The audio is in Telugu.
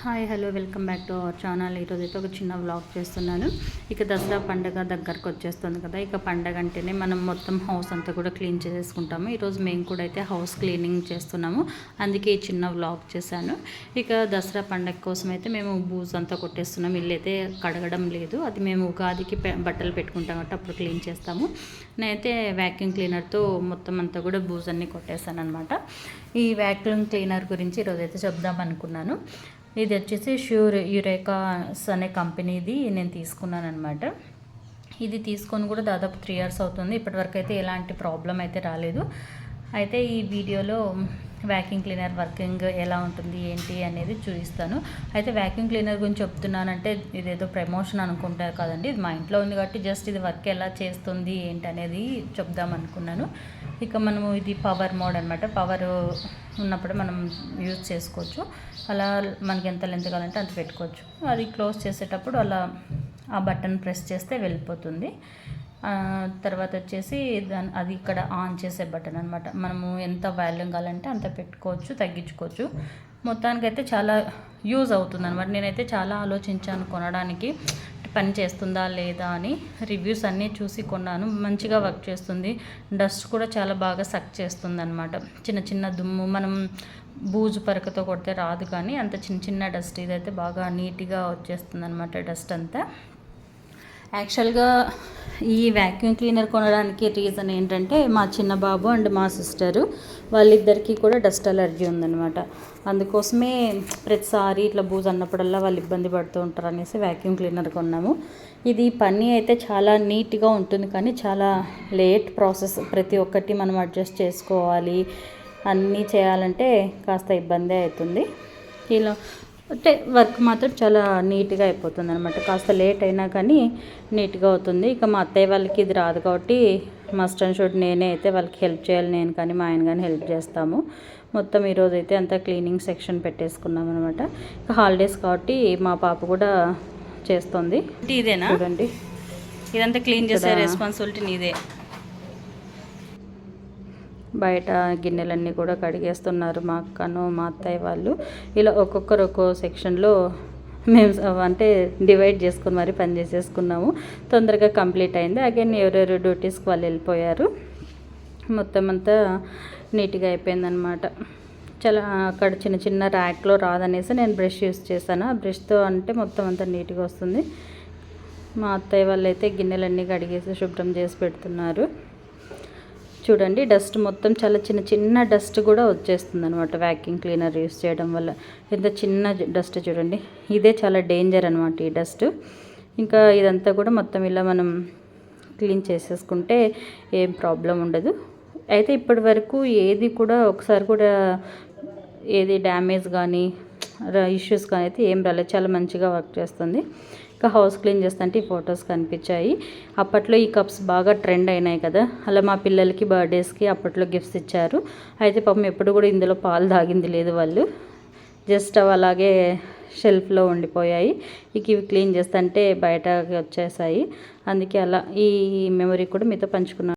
Hi hello welcome back to our channel. ఈరోజు అయితే ఒక చిన్న వ్లాగ్ చేస్తున్నాను. ఇక దసరా పండుగ దగ్గరకు వచ్చేస్తుంది కదా. ఇక పండగ అంటేనే మనం మొత్తం హౌస్ అంతా కూడా క్లీన్ చేసుకుంటాము. ఈరోజు మేము కూడా అయితే హౌస్ క్లీనింగ్ చేస్తున్నాము. అందుకే ఈ చిన్న వ్లాగ్ చేశాను. ఇక దసరా పండగ కోసం అయితే మేము బూజు అంతా కొట్టేస్తున్నాం. ఇల్లు అయితే కడగడం లేదు. అది మేము ఉగాదికి బట్టలు పెట్టుకుంటాం కాబట్టి అప్పుడు క్లీన్ చేస్తాము. నేనైతే వ్యాక్యూమ్ క్లీనర్తో మొత్తం అంతా కూడా బూజు అన్నీ కొట్టేస్తాను అనమాట. ఈ వ్యాక్యూమ్ క్లీనర్ గురించి ఈరోజు అయితే చెప్దాం అనుకున్నాను. ఇది వచ్చేసి ష్యూర్ యురేకాస్ అనే కంపెనీది నేను తీసుకున్నాను అనమాట. ఇది తీసుకొని కూడా దాదాపు 3 years అవుతుంది. ఇప్పటివరకు అయితే ఎలాంటి ప్రాబ్లం అయితే రాలేదు. అయితే ఈ వీడియోలో వ్యాక్యూమ్ క్లీనర్ వర్కింగ్ ఎలా ఉంటుంది ఏంటి అనేది చూపిస్తాను. అయితే వ్యాక్యూమ్ క్లీనర్ గురించి చెప్తున్నానంటే ఇదేదో ప్రమోషన్ అనుకుంటారు కదండి. ఇది మా ఇంట్లో ఉంది కాబట్టి జస్ట్ ఇది వర్క్ ఎలా చేస్తుంది ఏంటి అనేది చెప్దాం అనుకున్నాను. ఇక మనము ఇది పవర్ మోడ్ అనమాట. పవర్ ఉన్నప్పుడు మనం యూజ్ చేసుకోవచ్చు. అలా మనకి ఎంత లెంత్ కావాలంటే అంత పెట్టుకోవచ్చు. అది క్లోజ్ చేసేటప్పుడు అలా ఆ బటన్ ప్రెస్ చేస్తే వెళ్ళిపోతుంది. తర్వాత వచ్చేసి అది ఇక్కడ ఆన్ చేసే బటన్ అనమాట. మనము ఎంత వాల్యూమ్ కావాలంటే అంత పెట్టుకోవచ్చు, తగ్గించుకోవచ్చు. మొత్తానికైతే చాలా యూజ్ అవుతుంది అనమాట. నేనైతే చాలా ఆలోచించాను కొనడానికి, పని చేస్తుందా లేదా అని. రివ్యూస్ అన్నీ చూసి కొన్నాను. మంచిగా వర్క్ చేస్తుంది. డస్ట్ కూడా చాలా బాగా సక్ చేస్తుంది అనమాట. చిన్న చిన్న దుమ్ము మనం బూజు పరకతో కొడితే రాదు, కానీ అంత చిన్న చిన్న డస్ట్ ఇదైతే బాగా నీట్గా వచ్చేస్తుంది అనమాట. డస్ట్ అంతా యాక్చువల్గా ఈ వ్యాక్యూమ్ క్లీనర్ కొనడానికి రీజన్ ఏంటంటే మా చిన్న బాబు అండ్ మా సిస్టరు వాళ్ళిద్దరికీ కూడా డస్ట్ అలర్జీ ఉందన్నమాట. అందుకోసమే ప్రతిసారి ఇట్లా బూజు అన్నప్పుడల్లా వాళ్ళు ఇబ్బంది పడుతూ ఉంటారు అనేసి వ్యాక్యూమ్ క్లీనర్ కొన్నాము. ఇది పని అయితే చాలా నీట్గా ఉంటుంది, కానీ చాలా లేట్ ప్రాసెస్. ప్రతి ఒక్కటి మనం అడ్జస్ట్ చేసుకోవాలి, అన్నీ చేయాలంటే కాస్త ఇబ్బంది అవుతుంది. ఇలా అంటే వర్క్ మాత్రం చాలా నీట్గా అయిపోతుంది అనమాట. కాస్త లేట్ అయినా కానీ నీట్గా అవుతుంది. ఇక మా అత్తయ్య వాళ్ళకి ఇది రాదు కాబట్టి మస్ట్ అండ్ షుడ్ నేనే అయితే వాళ్ళకి హెల్ప్ చేయాలి. నేను కానీ మా ఆయన కానీ హెల్ప్ చేస్తాము. మొత్తం ఈరోజు అయితే అంతా క్లీనింగ్ సెక్షన్ పెట్టేసుకున్నాం అనమాట. ఇక హాలిడేస్ కాబట్టి మా పాప కూడా చేస్తుంది. ఇదేనా చూడండి, ఇదంతా క్లీన్ చేసే రెస్పాన్సిబిలిటీ నీదే. బయట గిన్నెలన్నీ కూడా కడిగేస్తున్నారు మా అక్కను మా అత్తయ్య వాళ్ళు. ఇలా ఒక్కొక్కరు ఒక్కో సెక్షన్లో మేము అంటే డివైడ్ చేసుకుని మరి పని చేసేసుకున్నాము. తొందరగా కంప్లీట్ అయింది. అగైన్ ఎవరెవరు డ్యూటీస్కి వాళ్ళు వెళ్ళిపోయారు. మొత్తం అంతా నీట్గా అయిపోయిందనమాట. చాలా అక్కడ చిన్న చిన్న ర్యాక్లో రాదనేసి నేను బ్రష్ యూస్ చేశాను. ఆ బ్రష్తో అంటే మొత్తం అంతా నీట్గా వస్తుంది. మా అత్తయ్య వాళ్ళు అయితే గిన్నెలన్నీ కడిగేసి శుభ్రం చేసి పెడుతున్నారు. చూడండి, డస్ట్ మొత్తం చాలా చిన్న చిన్న డస్ట్ కూడా వచ్చేస్తుంది అనమాట వ్యాక్యూమ్ క్లీనర్ యూస్ చేయడం వల్ల. ఎంత చిన్న డస్ట్ చూడండి. ఇదే చాలా డేంజర్ అనమాట ఈ డస్ట్. ఇంకా ఇదంతా కూడా మొత్తం ఇలా మనం క్లీన్ చేసేసుకుంటే ఏం ప్రాబ్లం ఉండదు. అయితే ఇప్పటి వరకు ఏది కూడా ఒకసారి కూడా ఏది డ్యామేజ్ కానీ ఇష్యూస్ కానీ అయితే ఏం రాలేదు. చాలా మంచిగా వర్క్ చేస్తుంది. ఇంకా హౌస్ క్లీన్ చేస్తుంటే ఈ ఫొటోస్ కనిపించాయి. అప్పట్లో ఈ కప్స్ బాగా ట్రెండ్ అయినాయి కదా. అలా మా పిల్లలకి బర్త్డేస్కి అప్పట్లో గిఫ్ట్స్ ఇచ్చారు. అయితే పాపం ఎప్పుడు కూడా ఇందులో పాలు తాగింది లేదు వాళ్ళు. జస్ట్ అవి అలాగే షెల్ఫ్లో ఉండిపోయాయి. ఇక ఇవి క్లీన్ చేస్తుంటే బయటకి వచ్చేసాయి. అందుకే అలా ఈ మెమరీ కూడా మీతో పంచుకున్నాను.